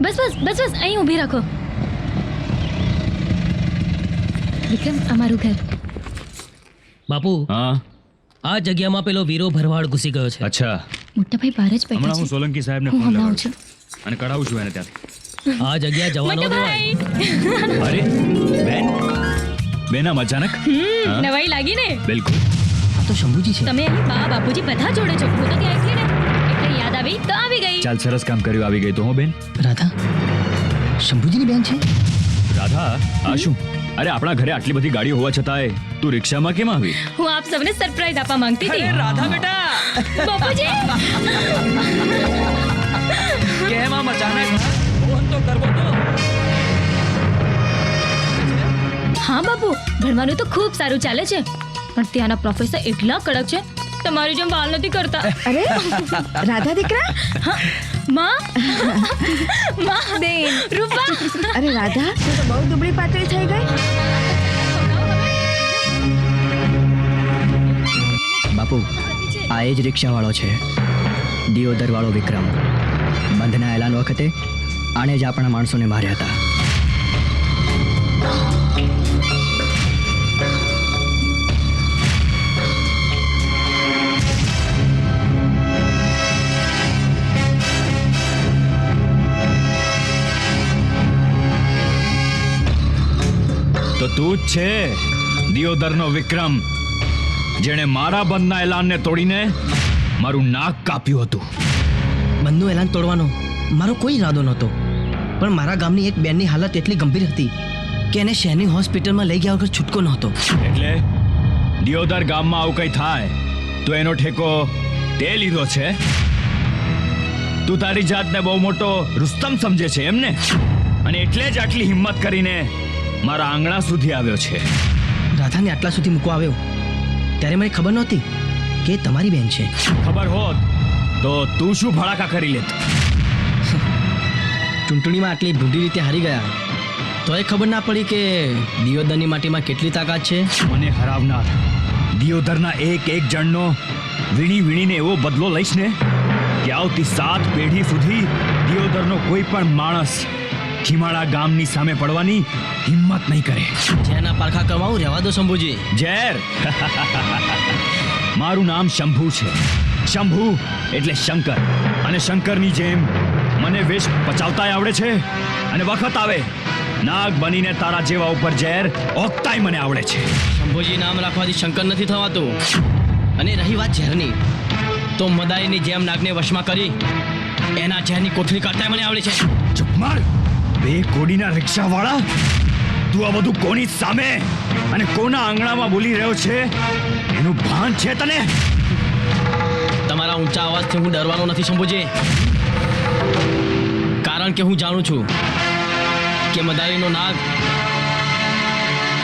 બસ બસ બસ બસ અહીં ઊભી રાખો. વિક્રમ, અમારું ઘર. બાપુ, હા આ જગ્યામાં પેલો વીરો ભરવાડ ઘૂસી ગયો છે. અચ્છા, મોટા ભાઈ બહાર જ બેઠા હમણાં છે. હું સોલંકી સાહેબને હું ફોન હમણાં લગાવું છું અને કઢાવું છું એને ત્યાંથી. આ જગ્યા જવાનો મોટા દેવાય. ભાઈ, અરે બેન, બેન આમ અચાનક? હા, નવાઈ લાગી ને? બિલકુલ. આ તો શંભુજી છે. તમે અહીં બા બાપુજી બધા જોડે છો. હું તો ત્યાં એકલી ને, એટલે યાદ આવી તો આવી ગઈ. ચાલ, સરસ કામ કર્યું, આવી ગઈ તો હો બેન. રાધા શંભુજીની બેન છે. રાધા, આ શું? અરે આપણા ઘરે આટલી બધી ગાડીઓ હોવા છતાંય તું રિક્ષામાં કેમ આવી? હું આપ સૌને સરપ્રાઈઝ આપવા માંગતી હતી. રાધા બેટા, બાપુજી, કેમ આમ અચાનક? ફોન તો કરવો તો. હા બાપુ, ભણવાનું તો ખૂબ સારું ચાલે છે, પણ ત્યાંના પ્રોફેસર એટલા કડક છે, તમારી જેમ વાલ નથી કરતા. અરે રાધા દીકરા, માં, માં, બેન. રૂપા. અરે રાધા, તું તો બહુ દુબળી પાતળી થઈ ગઈ. બાપુ, આ એ જ રિક્ષાવાળો છે, દિયોદર વાળો વિક્રમ. બંધના એલાન વખતે આણે જ આપણા માણસોને માર્યા હતા. તો તું જ છે દિયોદરનો વિક્રમ, જેણે મારા બંધના એલાનને તોડીને મારું નાક કાપ્યું હતું. બંધનું એલાન તોડવાનો મારો કોઈ ઈરાદો નહોતો, પણ મારા ગામની એક બેનની હાલત એટલી ગંભીર હતી કે એને શહેરની હોસ્પિટલમાં લઈ ગયા વગર છૂટકો નહોતો. એટલે દિયોદર ગામમાં આવું કંઈ થાય તો એનો ઠેકો તે લીધો છે? તું તારી જાતને બહુ મોટો રુસ્તમ સમજે છે એમને? અને એટલે જ આટલી હિંમત કરીને મારા આંગણા સુધી આવ્યો છે. રાધાને આટલા સુધી મૂકવા આવ્યો ત્યારે મને ખબર નહોતી કે એ તમારી બેન છે. ખબર હોત તો તું શું ભડાકા કરી લેત? ચૂંટણીમાં આટલી ભૂંડી રીતે હારી ગયા તો એ ખબર ના પડી કે દિયોદરની માટીમાં કેટલી તાકાત છે. મને હરાવનાર દિયોદરના એક એક જણનો વીણી વીણીને એવો બદલો લઈશ ને કે આવતી 7 પેઢી સુધી દિયોદરનો કોઈ પણ માણસ ખીમાળા ગામની સામે પડવાની હિંમત નહીં કરે. જેના પારખા કમાવું રહેવા દો શંભુજી. ઝેર. મારું નામ શંભુ છે. શંભુ એટલે શંકર, અને શંકરની જેમ મને વેશ પચાવતાય આવડે છે, અને વખત આવે નાગ બનીને તારા જેવા ઉપર ઝેર ઓકતાય મને આવડે છે. શંભુજી નામ રાખવાથી શંકર નથી થવાતું. અને રહી વાત ઝેરની, તો મદાઈની જેમ નાગને વશમાં કરી એના ઝેરની કોથળી કાઢતા મને આવડે છે. ચૂપ માર. બે કોડીના રિક્ષાવાળા, તું આ બધું કોની સામે અને કોના આંગણામાં બોલી રહ્યો છે એનું ભાન છે તને? તમારા ઊંચા અવાજથી હું ડરવાનો નથી શંભુજી, કારણ કે હું જાણું છું કે મદારીનો નાગ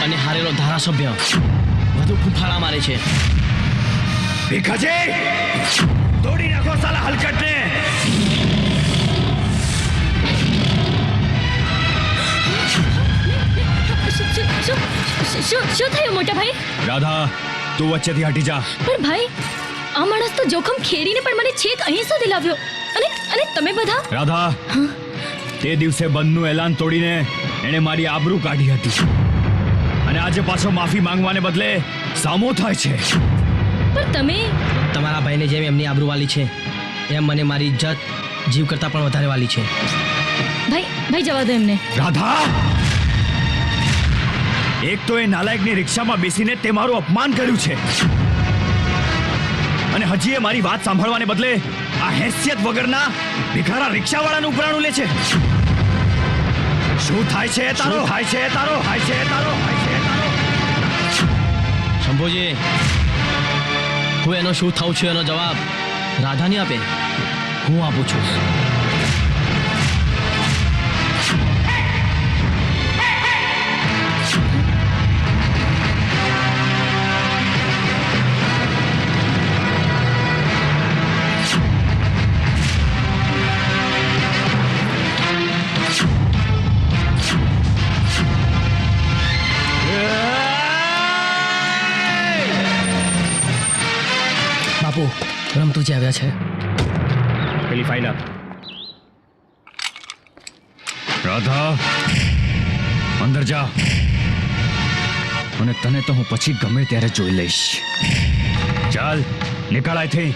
અને હારેલો ધારાસભ્ય વધુ ફૂફાડા મારે છે. ભીખાજી, તોડી નાખો સાલા હલકટને. શું થયું મોટા ભાઈ? રાધા, તું વચ્ચેથી હટી જા. પણ ભાઈ, આ માણસ તો જોખમ ખેડીને પણ મને છેક અહીં સુધી લાવ્યો, અને અને તમે બધા. રાધા, તે દિવસે બંધનું એલાન તોડીને એણે મારી આબરૂ કાઢી હતી, અને આજે પાછો માફી માંગવાને બદલે સામો થાય છે. પણ તમે તમારા ભાઈને જેમ એમની આબરૂ વાલી છે એમ મને મારી ઇજ્જત જીવ કરતાં પણ વધારે વાલી છે. ભાઈ જવા દો એમને. રાધા, એક તો એ નાલાયકની રિક્ષામાં બેસીને તે મારું અપમાન કર્યું છે, અને હજી એ મારી વાત સાંભળવાને બદલે આ હેસિયત વગરના ભિખારા રિક્ષાવાળાનું ઉપરાણું લે છે. શું થાય છે તારો? થાય છે તારો? થાય છે તારો? થાય છે તારો? શંભુજી, હું એનો શું થાઉં છું એનો જવાબ રાધા નહીં આપે, હું આપું છું. બાપુ, રમતુજી આવ્યા છે. પેલી ફાઇલ આપ. રાધા અંદર જા, અને તને તો હું પછી ગમે ત્યારે જોઈ લઈશ. ચાલ નીકળ અહીંથી.